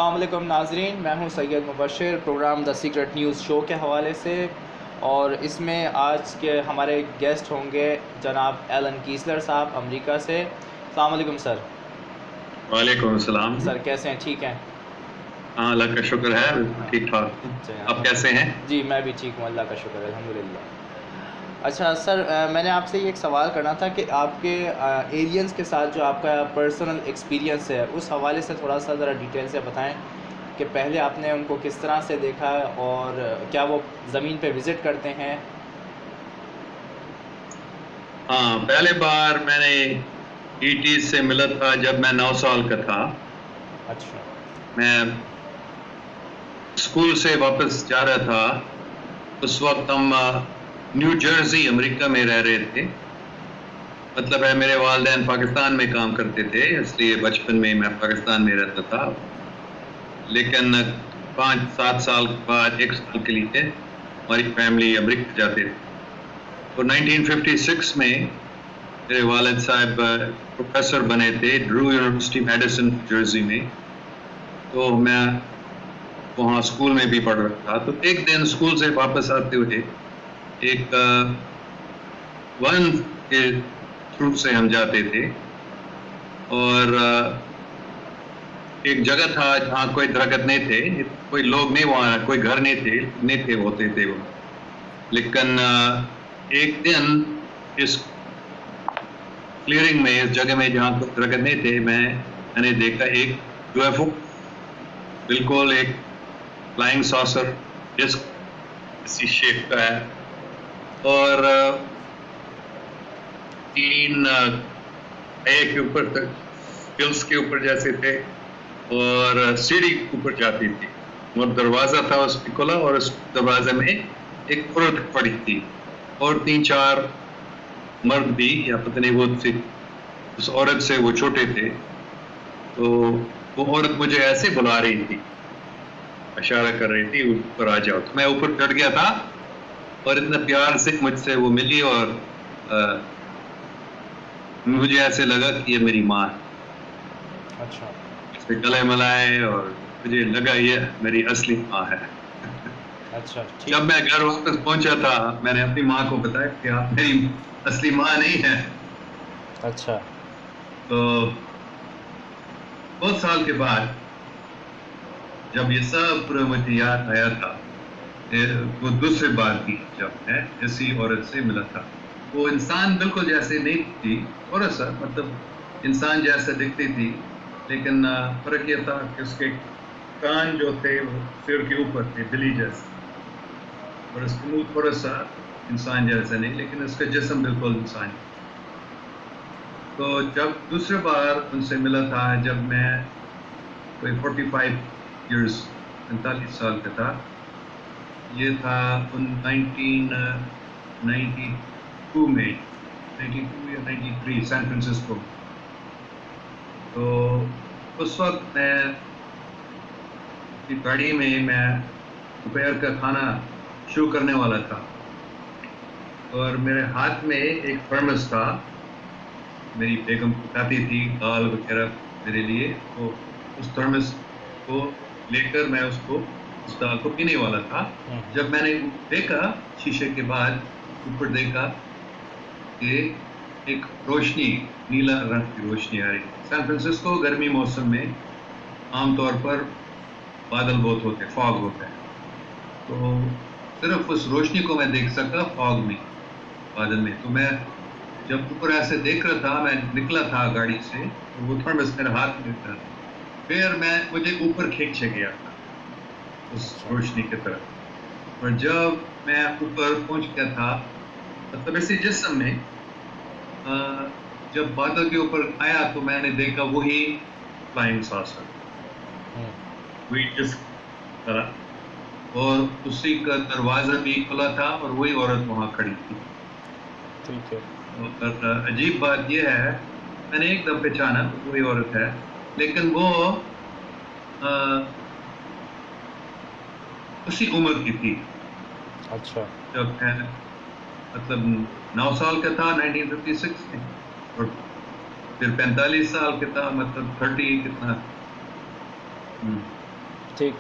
अस्सलाम वालेकुम नाज़रीन, मैं हूं Syed Mubashar programme the secret news show के हवाले से। और इसमें आज के हमारे गेस्ट होंगे जनाब एलन कीसलर साहब अमेरिका से। अस्सलाम वालेकुम सर। वालेकुम अस्सलाम। सर कैसे हैं? ठीक हैं? हाँ, अल्लाह का शुक्र है, ठीक ठाक। आप कैसे हैं? जी मैं भी ठीक हूँ, अल्लाह का शुक्र है, अल्हम्दुलिल्लाह। अच्छा सर, मैंने आपसे ये एक सवाल करना था कि आपके एलियंस के साथ जो आपका पर्सनल एक्सपीरियंस है उस हवाले से थोड़ा सा ज़रा डिटेल से बताएं कि पहले आपने उनको किस तरह से देखा और क्या वो ज़मीन पे विज़िट करते हैं। हाँ, पहले बार मैंने ईटी से मिला था जब मैं 9 साल का था। अच्छा। मैं स्कूल से वापस जा रहा था, उस वक्त हम न्यू जर्सी अमेरिका में रह रहे थे। मतलब है मेरे वालिदैन पाकिस्तान में काम करते थे, इसलिए बचपन में मैं पाकिस्तान में रहता था। लेकिन 5-7 साल के बाद 1 साल के लिए हमारी फैमिली अमेरिका जाते थे। तो 1956 में मेरे वालिद साहब प्रोफेसर बने थे ड्रू यूनिवर्सिटी मेडिसिन जर्सी में। तो मैं वहाँ स्कूल में भी पढ़ रहा था। तो एक दिन स्कूल से वापस आते हुए एक वन के थ्रू से हम जाते थे और एक जगह था जहाँ कोई दरख्त नहीं थे, कोई लोग नहीं, वहाँ कोई घर नहीं थे होते थे वो। लेकिन एक दिन इस क्लियरिंग में, इस जगह में जहाँ कोई दरख्त नहीं थे, मैंने देखा एक यूएफओ, बिल्कुल एक फ्लाइंग सॉसर डिस्क इसी शेप का है और 3 के ऊपर तक हिल्स के ऊपर जैसे थे और सीढ़ी ऊपर जाती थी और दरवाज़ा था उसकी खुला और उस दरवाजे में एक औरत पड़ी थी और 3-4 मर्द भी, या पता नहीं वो थे, उस औरत से वो छोटे थे। तो वो औरत मुझे ऐसे बुला रही थी, इशारा कर रही थी ऊपर आ जाओ। तो मैं ऊपर चढ़ गया था और इतना प्यार से मुझसे वो मिली और मुझे ऐसे लगा कि ये मेरी माँ है। अच्छा। इससे गले मिलाए और मुझे लगा ये मेरी असली माँ है। अच्छा। जब मैं घर वापस पहुंचा था, मैंने अपनी माँ को बताया कि आप मेरी असली माँ नहीं है। अच्छा। तो बहुत साल के बाद जब ये सब पूरा मुझे याद आया था, वो दूसरी बार थी जब मैं इसी औरत से मिला था। वो इंसान बिल्कुल जैसे नहीं थी, थोड़ा सा मतलब इंसान जैसा दिखती थी, लेकिन फर्क ये था कि उसके कान जो थे वो सिर के ऊपर थे, बिल्ली जैसे, और उसका मुंह थोड़ा सा इंसान जैसा नहीं, लेकिन उसका जिस्म बिल्कुल इंसान। तो जब दूसरी बार उनसे मिला था, जब मैं कोई 45 ईयर्स 45 साल का था, ये था 1992 में, 92 या 93, सैन फ्रांसिस्को। तो उस वक्त मैं गाड़ी में मैं दोपहर का खाना शुरू करने वाला था और मेरे हाथ में एक थर्मस था, मेरी बेगम पकाती थी दाल वगैरह मेरे लिए। तो उस थर्मस को लेकर मैं उस दाल को पीने वाला था, जब मैंने देखा शीशे के बाद ऊपर देखा कि एक रोशनी, नीला रंग की रोशनी आ रही। सैन फ्रांसिस्को गर्मी मौसम में आमतौर पर बादल बहुत होते हैं, फॉग होता है। तो सिर्फ उस रोशनी को मैं देख सका फॉग में, बादल में। तो मैं जब ऊपर ऐसे देख रहा था, मैं निकला था गाड़ी से, तो वो थर्मस मेरे हाथ में था, फिर मुझे ऊपर खींच गया उस रोशनी की तरफ। और जब मैं ऊपर पहुंच गया था, मतलब इसी जिस्म में, जब बादल के ऊपर आया तो मैंने देखा वही फ्लाइंग सॉसर, वही डिस्क था और उसी का दरवाज़ा भी खुला था और वही औरत वहाँ खड़ी थी। ठीक है। और अजीब बात यह है, मैंने एकदम पहचाना वही औरत है, लेकिन वो उसी उम्र की थी। अच्छा। जब मैं मतलब 9 साल का था 1956 में, और फिर 45 साल का था, मतलब 30 कितना ठीक।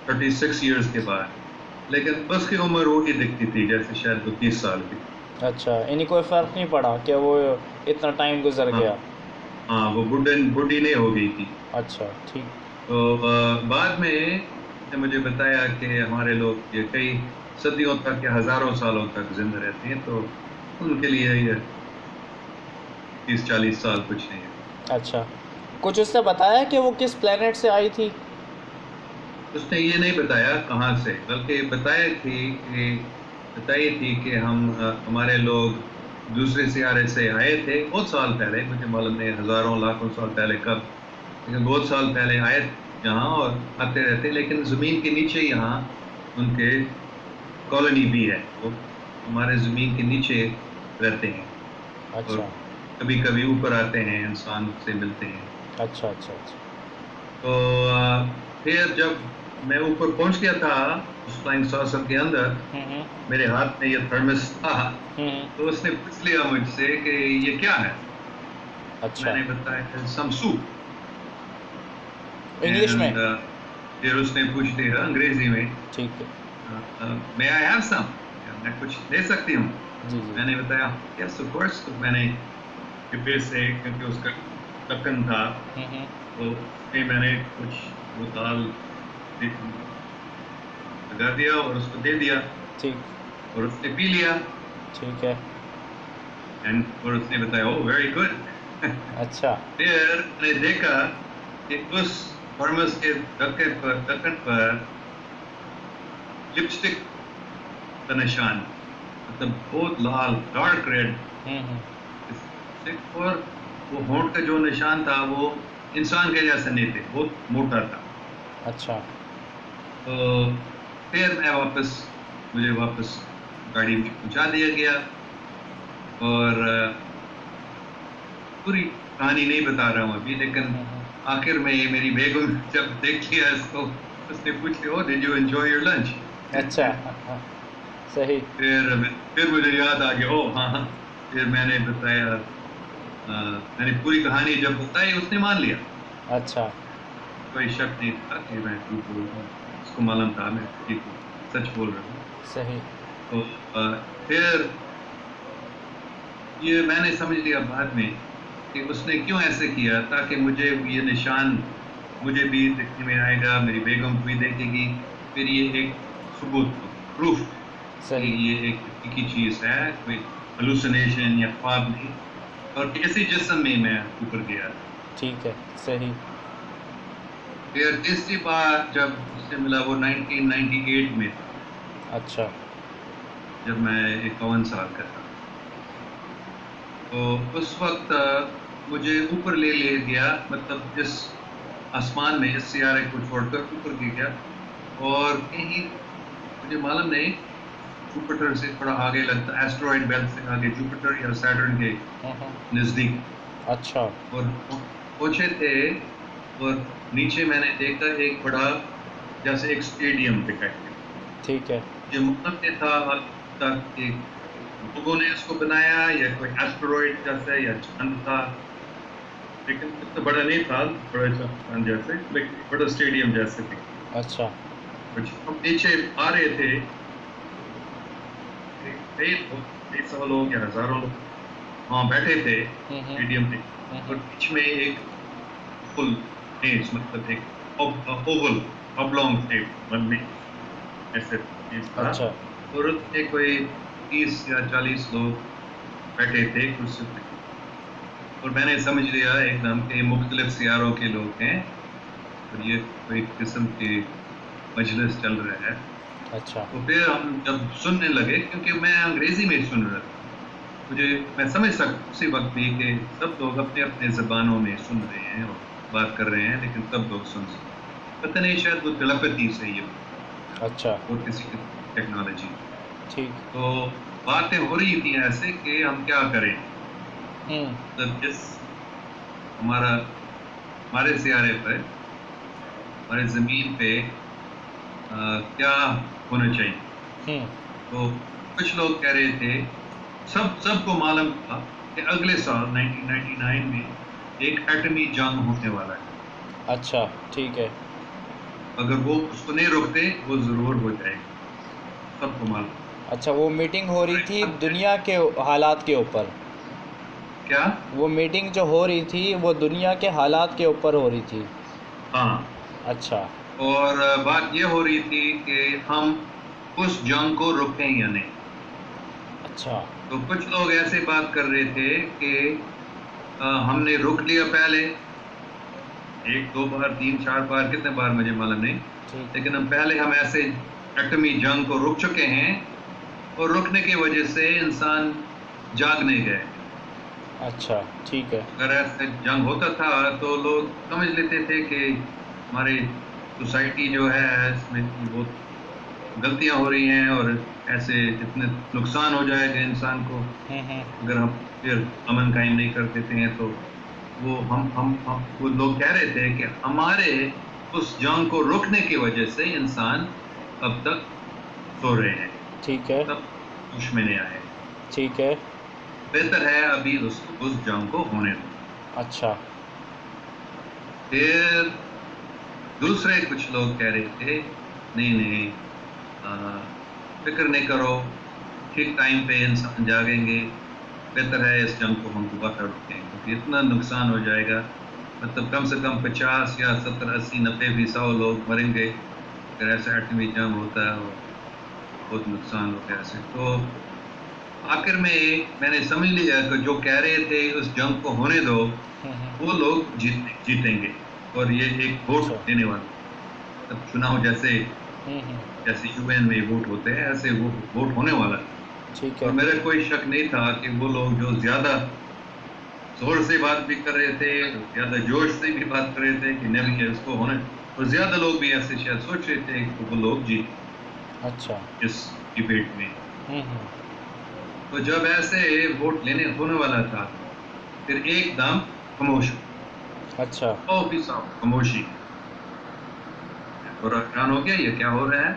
36 ईयर्स के बाद, लेकिन उसकी उम्र वही दिखती थी जैसे शायद वो 30 साल की। अच्छा, इन्हीं कोई फ़र्क नहीं पड़ा कि वो इतना टाइम गुजर हाँ, गया? हाँ, वो बूढ़ी नहीं हो गई थी। अच्छा, ठीक। तो बाद में ने मुझे बताया कि हमारे लोग ये कई सदियों तक या हज़ारों सालों तक ज़िंदा रहते हैं, तो उनके लिए ये 30-40 साल कुछ नहीं है। अच्छा, कुछ उसने बताया कि वो किस प्लेनेट से आई थी? उसने ये नहीं बताया कहाँ से, बल्कि बताई थी कि हमारे लोग दूसरे सियारे से आए थे बहुत साल पहले, मुझे मालूम नहीं हज़ारों लाखों साल पहले कब, लेकिन बहुत साल पहले आए यहाँ और आते रहते, लेकिन ज़मीन के नीचे यहाँ उनके कॉलोनी भी है, वो हमारे ज़मीन के नीचे रहते हैं। अच्छा। और कभी-कभी ऊपर आते हैं, इंसान से मिलते हैं। अच्छा, अच्छा, अच्छा। तो फिर जब मैं ऊपर पहुंच गया था उस फ्लाइंग सॉसर के अंदर, मेरे हाथ में ये थर्मस था, तो उसने पूछ लिया मुझसे कि ये क्या है। अच्छा। मैंने बताया सम सूप। इंग्लिश में? फिर उसने पूछ लिया अंग्रेजी में, ठीक है। मे आई हैव सम, मैं कुछ ले सकती हूँ? जी, जी। मैंने बताया यस ऑफ कोर्स। तो मैंने डिब्बे से, क्योंकि उसका ढक्कन था, तो उसमें मैंने कुछ वो दाल लगा दिया और उसको दे दिया। ठीक। और उसने पी लिया। ठीक है। और उसने बताया ओह वेरी गुड। अच्छा। फिर मैंने देखा कि उस थर्मस के ढक्कन पर लिपस्टिक का निशान, मतलब बहुत लाल डार्क रेड, और वो होंठ का जो निशान था वो इंसान के जैसा नहीं थे, बहुत मोटा था। अच्छा। तो फिर मुझे वापस गाड़ी में पहुंचा दिया गया, और पूरी कहानी नहीं बता रहा हूँ अभी, लेकिन आखिर में मेरी बेगम जब देख लिया इसको, उसने पूछ लिया did you enjoy your lunch? अच्छा। सही। फिर मुझे याद आ गया, ओह हाँ। फिर मैंने बताया, मैंने पूरी कहानी जब बताई उसने मान लिया। अच्छा। कोई शक नहीं था कि मैं झूठ बोल रहा हूँ, उसको मालूम था मैं ठीक सच बोल रहा हूँ। सही। तो फिर ये मैंने समझ लिया बाद में कि उसने क्यों ऐसे किया, ताकि मुझे ये निशान मुझे भी देखने में आएगा, मेरी बेगम भी देखेगी, फिर ये एक सबूत, प्रूफ कि ये एक हकीकी चीज़ है, कोई हेलुसिनेशन या ख्वाब नहीं, और किसी जिस्म में मैं ऊपर गया। ठीक है। सही। फिर तीसरी बार जब उससे मिला वो 1998 में। अच्छा। जब मैं 51 साल का था, तो उस वक्त मुझे ऊपर ले गया, मतलब इस आसमान में इस सियारे को छोड़कर ऊपर गया, और कहीं मुझे मालूम नहीं, जुपिटर से थोड़ा आगे लगता, एस्टेरॉयड बेल्ट से आगे, जुपिटर या सैटर्न के नज़दीक। अच्छा। और पहुंचे थे, और नीचे मैंने देखा एक बड़ा जैसे एक स्टेडियम दिखाई। ठीक है। जो मतलब ये था तक कि लोगों ने इसको बनाया या कोई एस्टेरॉयड जैसे या चांद था, लेकिन इतना बड़ा नहीं था, बड़ा चांद जैसे, लेकिन बड़ा स्टेडियम जैसे थी। अच्छा। हम नीचे आ रहे थे, कई सौ लोग या हजारों लोग वहाँ बैठे थे स्टेडियम में, और बीच में एक फुल मतलब एक ओवल ऑब्लॉन्ग शेप में ऐसे था। अच्छा। और उसमें कोई 30 या 40 लोग बैठे थे कुर्सी पे, और मैंने समझ लिया एकदम कि मुख्तलिफ सियारों के लोग हैं, और ये कोई किस्म की मजलिस चल रहा है। अच्छा। तो फिर हम जब सुनने लगे, क्योंकि मैं अंग्रेजी में सुन रहा था, मैं समझ सकता उसी वक्त भी कि सब लोग अपने अपने ज़बानों में सुन रहे हैं और बात कर रहे हैं, लेकिन सब लोग सुन सकते, पता नहीं शायद वो टेलीपैथी से ही। अच्छा। और किसी की टेक्नोलॉजी। ठीक। तो बातें हो रही थी ऐसे कि हम क्या करें, मतलब जिस हमारे सियारे पर, हमारे ज़मीन पे क्या होना चाहिए। तो कुछ लोग कह रहे थे, सबको मालूम था कि अगले साल 1999 में एक एटमी जंग होने वाला है। अच्छा। ठीक है। अगर वो उसको नहीं रोकते वो ज़रूर हो जाएगा, सबको मालूम। अच्छा, वो मीटिंग हो रही थी दुनिया के हालात के ऊपर? क्या? वो मीटिंग जो हो रही थी वो दुनिया के हालात के ऊपर हो रही थी? हाँ। अच्छा। और बात ये हो रही थी कि हम उस जंग को रोकें या नहीं। अच्छा। तो कुछ लोग ऐसे बात कर रहे थे कि हमने रोक लिया पहले, 1 2 बार 3 4 बार, कितने बार मुझे मालूम नहीं, ठीक। लेकिन हम ऐसे एटमी जंग को रोक चुके हैं और रुकने की वजह से इंसान जाग नहीं गए। अच्छा, ठीक है। अगर ऐसे जंग होता था तो लोग समझ लेते थे कि हमारी सोसाइटी जो है इसमें बहुत गलतियां हो रही हैं और ऐसे इतने नुकसान हो जाएगा इंसान को अगर हम फिर अमन कायम नहीं कर देते हैं। तो वो वो लोग कह रहे थे कि हमारे उस जंग को रोकने की वजह से इंसान अब तक सो रहे हैं। ठीक है। तब होश में नहीं आए। ठीक है। बेहतर है अभी उस जंग को होने दो। अच्छा। फिर दूसरे कुछ लोग कह रहे थे नहीं, फिक्र नहीं करो, ठीक टाइम पे इंसान जागेंगे, बेहतर है इस जंग को हम दोबारा रोकें क्योंकि इतना नुकसान हो जाएगा। मतलब कम से कम 50 या 70 80 90 भी 100 लोग मरेंगे अगर ऐसा एटमी जंग होता है और बहुत नुकसान होगा ऐसे। तो आखिर में मैंने समझ लिया कि जो कह रहे थे उस जंग को होने दो, वो लोग जीतेंगे और ये एक वोट देने वाला, तब चुनाव जैसे यूएन में वोट होते हैं ऐसे वो वोट होने वाला। ठीक है। और मेरा कोई शक नहीं था कि वो लोग जो ज्यादा जोर से बात भी कर रहे थे, ज्यादा जोश से भी बात कर रहे थे कि नहीं इसको होने, और ज्यादा लोग भी ऐसे शायद सोच रहे थे कि वो लोग जीत। अच्छा। इस डिबेट में तो जब ऐसे वोट लेने होने वाला था फिर एकदम खामोश। अच्छा। खामोशी और हैरान हो गया ये क्या हो रहा है।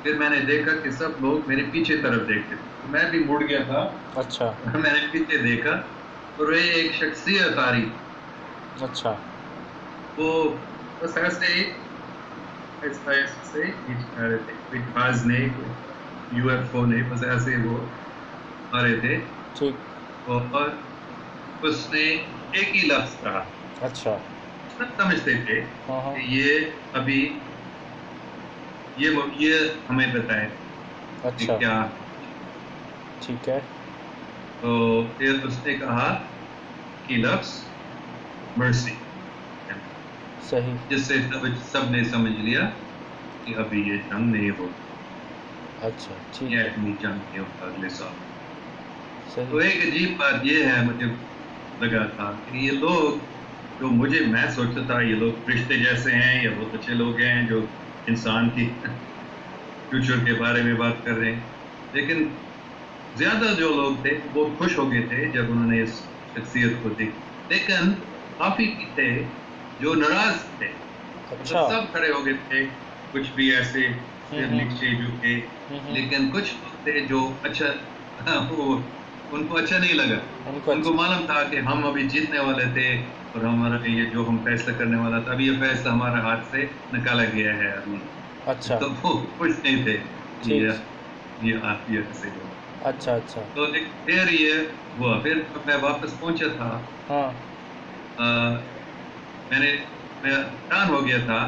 फिर मैंने देखा कि सब लोग मेरे पीछे तरफ देखते थे, तो मैं भी मुड़ गया था। अच्छा। मैंने पीछे देखा और वे एक शख्सियत आ रही। अच्छा। वो बस ऐसे आज नहीं, यूएफओ नहीं, बस ऐसे वो आ रहे थे। ठीक। और उसने एक ही लफ्ज कहा। अच्छा। सब समझते थे कि ये अभी ये हमें बताए। अच्छा। क्या? ठीक है। तो फिर उसने कहा कि लफ्ज मर्सी, सही, जिससे सबने समझ लिया कि अभी ये जंग नहीं हो। अच्छा, ठीक है। ये जंग नहीं होगा अगले साल। सही। तो एक अजीब बात ये है, मुझे लगा था कि ये लोग जो मैं सोचता था ये लोग रिश्ते जैसे हैं या बहुत अच्छे लोग हैं जो इंसान की फ्यूचर के बारे में बात कर रहे हैं, लेकिन ज्यादा जो लोग थे वो खुश हो गए थे जब उन्होंने इस शख्सियत को देखा, लेकिन काफी थे जो नाराज थे। अच्छा। सब खड़े हो गए थे, कुछ भी ऐसे नीचे झुके, लेकिन कुछ लोग थे जो अच्छा उनको अच्छा नहीं लगा। उनको मालूम था कि हम अभी जीतने वाले थे और हमारा ये जो हम फैसला करने वाला था, अभी ये फैसला हमारे हाथ से निकाला गया है अभी। अच्छा। तो वो खुश नहीं थे ये ऐसे हो। अच्छा। अच्छा। तो फिर ये हुआ, फिर मैं वापस पहुंचा था। हाँ। मैं हैरान हो गया था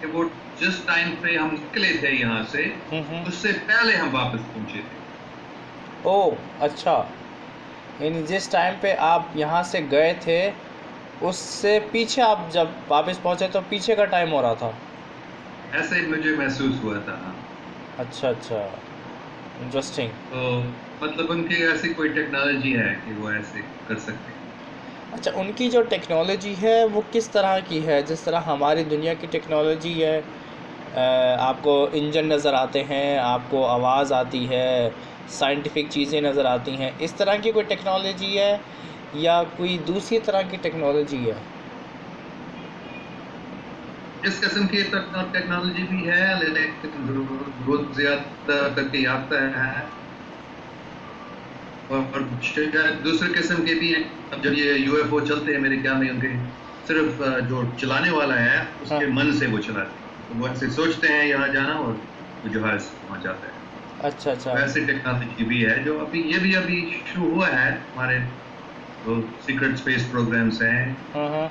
कि वो जिस टाइम पे हम निकले थे यहाँ से, उससे पहले हम वापस पहुंचे थे। ओह, अच्छा। यानी जिस टाइम पे आप यहाँ से गए थे उससे पीछे आप जब वापस पहुँचे तो पीछे का टाइम हो रहा था? ऐसे मुझे महसूस हुआ था। अच्छा। अच्छा, इंटरेस्टिंग। तो मतलब उनकी ऐसी कोई टेक्नोलॉजी है कि वो ऐसे कर सकते हैं। अच्छा, उनकी जो टेक्नोलॉजी है वो किस तरह की है? जिस तरह हमारी दुनिया की टेक्नोलॉजी है, आपको इंजन नज़र आते हैं, आपको आवाज़ आती है, साइंटिफिक चीज़ें नज़र आती हैं, इस तरह की कोई टेक्नोलॉजी है या कोई दूसरी तरह की टेक्नोलॉजी है? इस किस्म की टेक्नोलॉजी भी है, लेकिन बहुत ज़्यादा करके आता है और दूसरे किस्म के भी हैं। अब जब ये यूएफओ चलते हैं मेरे ख्याल में उनके सिर्फ जो चलाने वाला है उसके मन से वो चलाते हैं। तो वो ऐसे सोचते हैं यहाँ जाना और वो जहाज़ वहाँ जाता है। अच्छा अच्छा। वैसे टेक्नोलॉजी भी है जो अभी शुरू हुआ है। हमारे जो सीक्रेट स्पेस प्रोग्राम्स हैं, हाँ।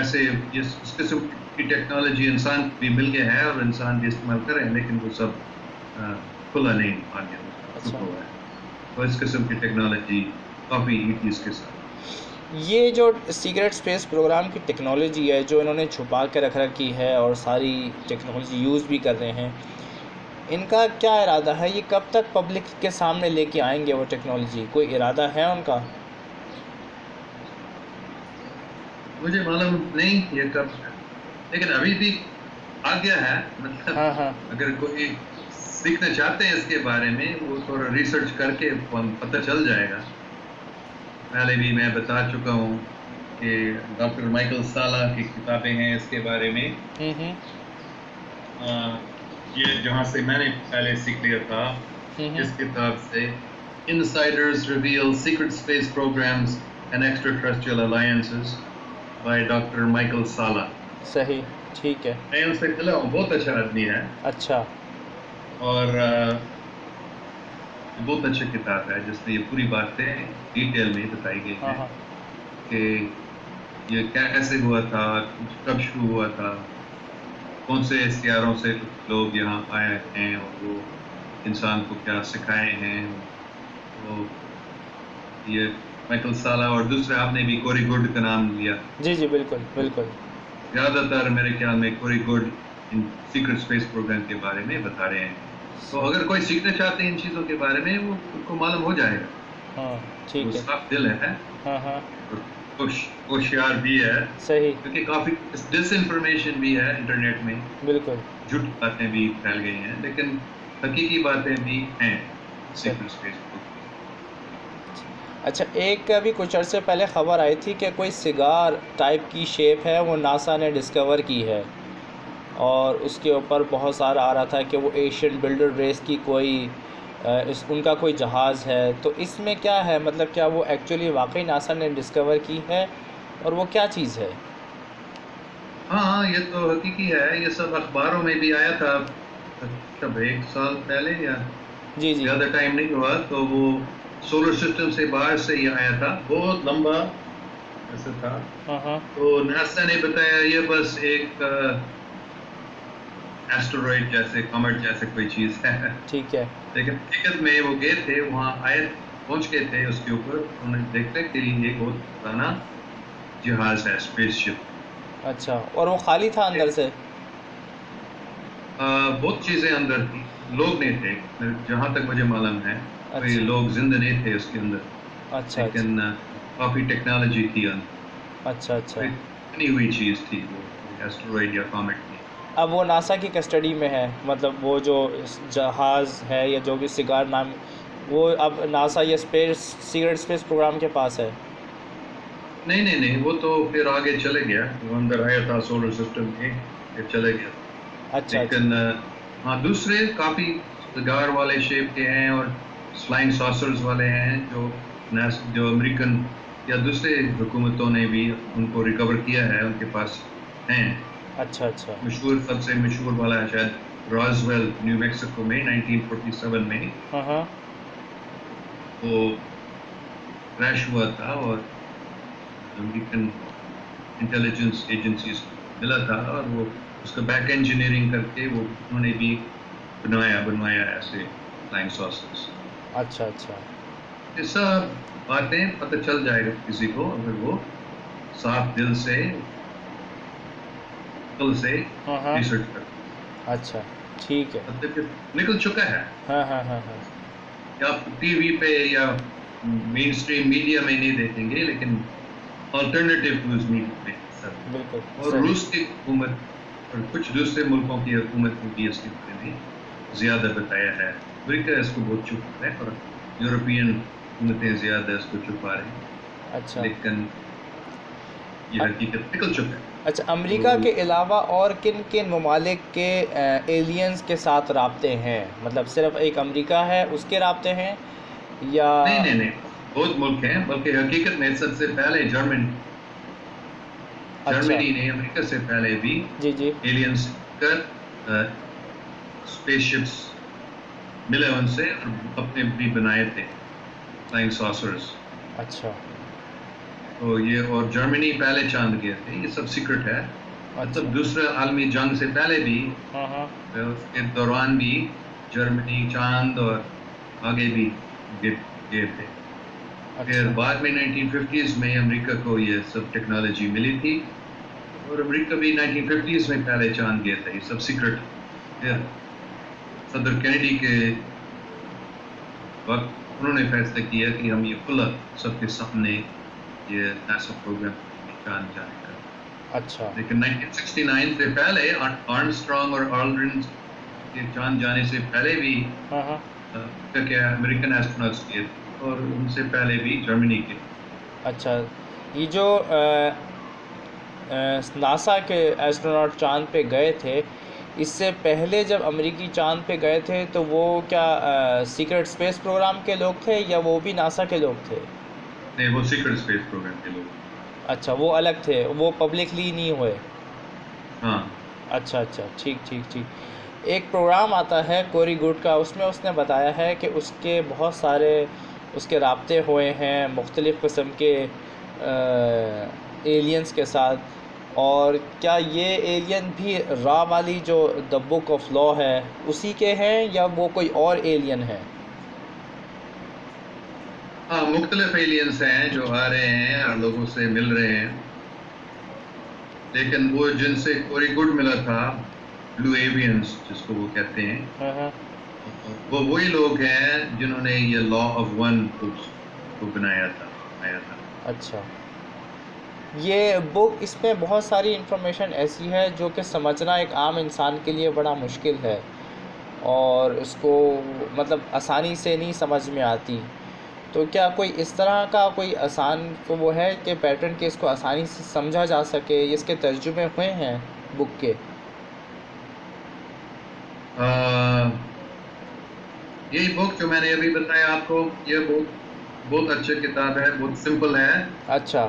ऐसे इस किस्म की टेक्नोलॉजी इंसान को भी मिल गया है और इंसान भी इस्तेमाल कर रहे हैं, लेकिन वो सब खुला नहीं आ गया, अच्छा। छुपा हुआ है। तो इस किस्म की टेक्नोलॉजी काफ़ी ईटीज के साथ। ये जो सीक्रेट स्पेस प्रोग्राम की टेक्नोलॉजी है जो इन्होंने छुपा के रख रखी है और सारी टेक्नोलॉजी यूज़ भी कर रहे हैं, इनका क्या इरादा है? ये कब तक पब्लिक के सामने लेके आएंगे वो टेक्नोलॉजी? कोई इरादा है उनका? मुझे मालूम नहीं ये कब, लेकिन अभी भी आ गया है। मतलब हाँ। अगर कोई सीखना चाहते हैं इसके बारे में, वो थोड़ा रिसर्च करके पता चल जाएगा। पहले भी मैं बता चुका हूँ कि डॉक्टर माइकल साला की किताबें हैं इसके बारे में। ये जहाँ से मैंने पहले सीख लिया था, इस किताब से, insiders reveal secret space programs and extraterrestrial alliances by doctor Michael Salla. सही, ठीक है। मैं उनसे मिला हूँ, बहुत अच्छा आदमी है। अच्छा। और बहुत अच्छी किताब है जिसमें ये पूरी बातें डिटेल में बताई गई हैं कि ये कैसे हुआ था, कब शुरू हुआ था, कौन से सियारों से लोग यहाँ आए हैं और वो इंसान को क्या सिखाए हैं। तो ये माइकल साला और दूसरे आपने भी कोरी गुड का नाम लिया। जी बिल्कुल बिल्कुल। ज़्यादातर मेरे ख्याल में Corey Goode in secret space program के बारे में बता रहे हैं। तो अगर कोई सीखना चाहते हैं इन चीज़ों के बारे में, वो उनको मालूम हो जाएगा। हाँ ठीक है। साफ दिल है। हाँ। होशियार भी है। सही। क्योंकि काफ़ी डिसइंफॉर्मेशन भी है इंटरनेट में। बिल्कुल। झूठ बातें भी फैल गई हैं, लेकिन हकीकी बातें भी हैं सीक्रेट स्पेस प्रोग्राम। अच्छा, एक अभी कुछ अर्से पहले ख़बर आई थी कि कोई सिगार टाइप की शेप है वो नासा ने डिस्कवर की है, और उसके ऊपर बहुत सारा आ रहा था कि वो एशियन बिल्डर रेस की कोई उनका कोई जहाज़ है। तो इसमें क्या है, मतलब क्या वो एक्चुअली वाकई नासा ने डिस्कवर की है, और वो क्या चीज़ है? हाँ, ये तो हकीकी है। ये सब अखबारों में भी आया था कब 1 साल पहले या जी ज़्यादा टाइम नहीं हुआ। तो वो सोलर सिस्टम से बाहर से ही आया था, बहुत लंबा ऐसा था। हाँ। तो नासा ने बताया ये बस एक एस्टेरॉइड जैसे, कॉमेट जैसे कोई चीज़ है। ठीक है। लेकिन हकीकत में वो गए थे वहाँ, पहुँच गए थे उसके ऊपर। उन्होंने देखा कि ये बहुत पुराना जहाज़ है, स्पेसशिप। अच्छा, और वो खाली था अंदर से? बहुत चीज़ें अंदर थी, लोग नहीं थे जहाँ तक मुझे मालूम है। कोई लोग जिंदा नहीं थे उसके अंदर। अच्छा। लेकिन काफ़ी टेक्नोलॉजी थी अंदर। अच्छा। बनी हुई चीज़ थी वो, एस्टेरॉइड या कॉमेट थी। अब वो नासा की कस्टडी में है, मतलब वो जो जहाज़ है या जो भी सिगार नाम, वो अब नासा या सीक्रेट स्पेस प्रोग्राम के पास है? नहीं, वो तो फिर आगे चले गया। वो अंदर आया था सोलर सिस्टम में, फिर चले गया। अच्छा। लेकिन हाँ, दूसरे काफ़ी सिगार वाले शेप के हैं और फ्लाइंग सॉसर्स वाले हैं जो अमेरिकन या दूसरे हुकूमतों ने भी उनको रिकवर किया है, उनके पास हैं। अच्छा। मशहूर, सबसे मशहूर वाला है शायद रॉसवेल, न्यू मैक्सिको में 1947 में। हाँ। वो क्रैश हुआ था और अमेरिकन इंटेलिजेंस एजेंसीज मिला था, और वो उसका बैक इंजीनियरिंग करके वो उन्होंने भी बनवाया ऐसे फ्लाइंग सॉसर्स। अच्छा। ये सब बातें पता चल जाएगा किसी को, अगर वो साफ दिल से रिसर्च कर। अच्छा, ठीक है। मतलब निकल चुका है। हाँ। आप टीवी पे या मेन स्ट्रीम मीडिया में नहीं देखेंगे, लेकिन अल्टरनेटिव न्यूज़ मीडिया में सब। बिल्कुल। और रूस की हुकूमत और कुछ दूसरे मुल्कों की हुकूमत ने भी इसके बारे में ज़्यादा बताया है। अमेरिका इसको बहुत छुपा है और यूरोपियन हुकूमतें ज़्यादा इसको छुपा रही हैं। अच्छा। लेकिन ये हकीकत निकल चुका है। अच्छा, अमेरिका के अलावा और किन किन ममालिक के एलियंस के साथ राब्ते हैं? मतलब सिर्फ एक अमेरिका है उसके राब्ते हैं या? नहीं, बहुत मुल्क हैं, बल्कि हकीकत में सबसे पहले जर्मन जर्मनी ने अमेरिका से पहले भी जी जी एलियंस कर स्पेसशिप्स मिले उनसे और अपने भी बनाए थे फ्लाइंग सॉसर्स। अच्छा तो ये और जर्मनी पहले चांद गए थे, ये सब सीक्रेट है। मतलब दूसरे आलमी जंग से पहले भी उसके दौरान भी जर्मनी चांद और आगे भी गए थे। फिर बाद में 1950s में अमेरिका को ये सब टेक्नोलॉजी मिली थी और अमेरिका भी 1950s में पहले चांद गए थे, ये सब सीक्रेट। फिर सदर कैनेडी के वक्त उन्होंने फैसला किया कि हम ये खुला सबके सामने ये नासा प्रोग्राम चांद जाने का। अच्छा लेकिन 1969 से पहले आर्मस्ट्रांग और ऑल्ड्रिन के चांद जाने से पहले भी क्या अमेरिकन एस्ट्रोनॉट्स किए और उनसे पहले भी जर्मनी के। अच्छा, ये जो नासा के एस्ट्रोनॉट चांद पे गए थे, इससे पहले जब अमेरिकी चांद पे गए थे तो वो क्या सीक्रेट स्पेस प्रोग्राम के लोग थे या वो भी नासा के लोग थे? नहीं, वो सीक्रेट स्पेस प्रोग्राम के लोग। अच्छा, वो अलग थे, वो पब्लिकली नहीं हुए। हाँ अच्छा अच्छा, ठीक ठीक ठीक। एक प्रोग्राम आता है कोरी गुड का, उसमें उसने बताया है कि उसके बहुत सारे उसके राब्ते हुए हैं मुख्तलिफ़ किस्म के एलियंस के साथ। और क्या ये एलियन भी रा वाली जो द बुक ऑफ लॉ है उसी के हैं या वो कोई और एलियन है? हाँ, मुख्तलिफ एलियंस हैं जो आ रहे हैं और लोगों से मिल रहे हैं, लेकिन वो जिनसे कोरी गुड मिला था, ब्लू एवियंस जिसको वो कहते हैं, वो वही लोग हैं जिन्होंने ये लॉ ऑफ वन को बनाया था। अच्छा, ये बुक, इसमें बहुत सारी इन्फॉर्मेशन ऐसी है जो कि समझना एक आम इंसान के लिए बड़ा मुश्किल है और इसको मतलब आसानी से नहीं समझ में आती। तो क्या कोई इस तरह का कोई आसान तो वो है कि पैटर्न के इसको आसानी से समझा जा सके, इसके तर्जुमे हुए हैं बुक के? यही बुक जो मैंने अभी बताया आपको, ये बुक बहुत अच्छी किताब है, बहुत सिंपल है। अच्छा,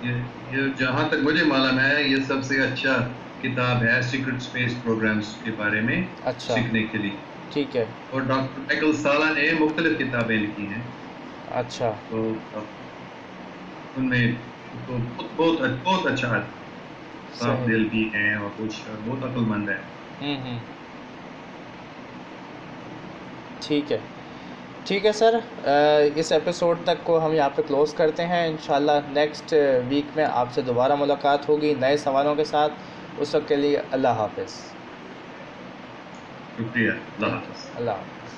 ये जहाँ तक मुझे मालूम है ये सबसे अच्छा किताब है सीक्रेट स्पेस प्रोग्राम्स के बारे में। अच्छा, सीखने के लिए। ठीक है। और डॉक्टर माइकल साला ने मुख्तलिफ किताबें लिखी हैं। अच्छा, तो उनमें तो बहुत अच्छा है, साफ दिल भी हैं और बहुत अक्लमंद है। ठीक है, ठीक है सर। इस एपिसोड तक को हम यहाँ पे क्लोज़ करते हैं। इंशाल्लाह नेक्स्ट वीक में आपसे दोबारा मुलाकात होगी नए सवालों के साथ। उस वक्त के लिए अल्लाह हाफ़िज़। शुक्रिया, अल्लाह हाफ़िज़। अल्लाह हाफ़िज़।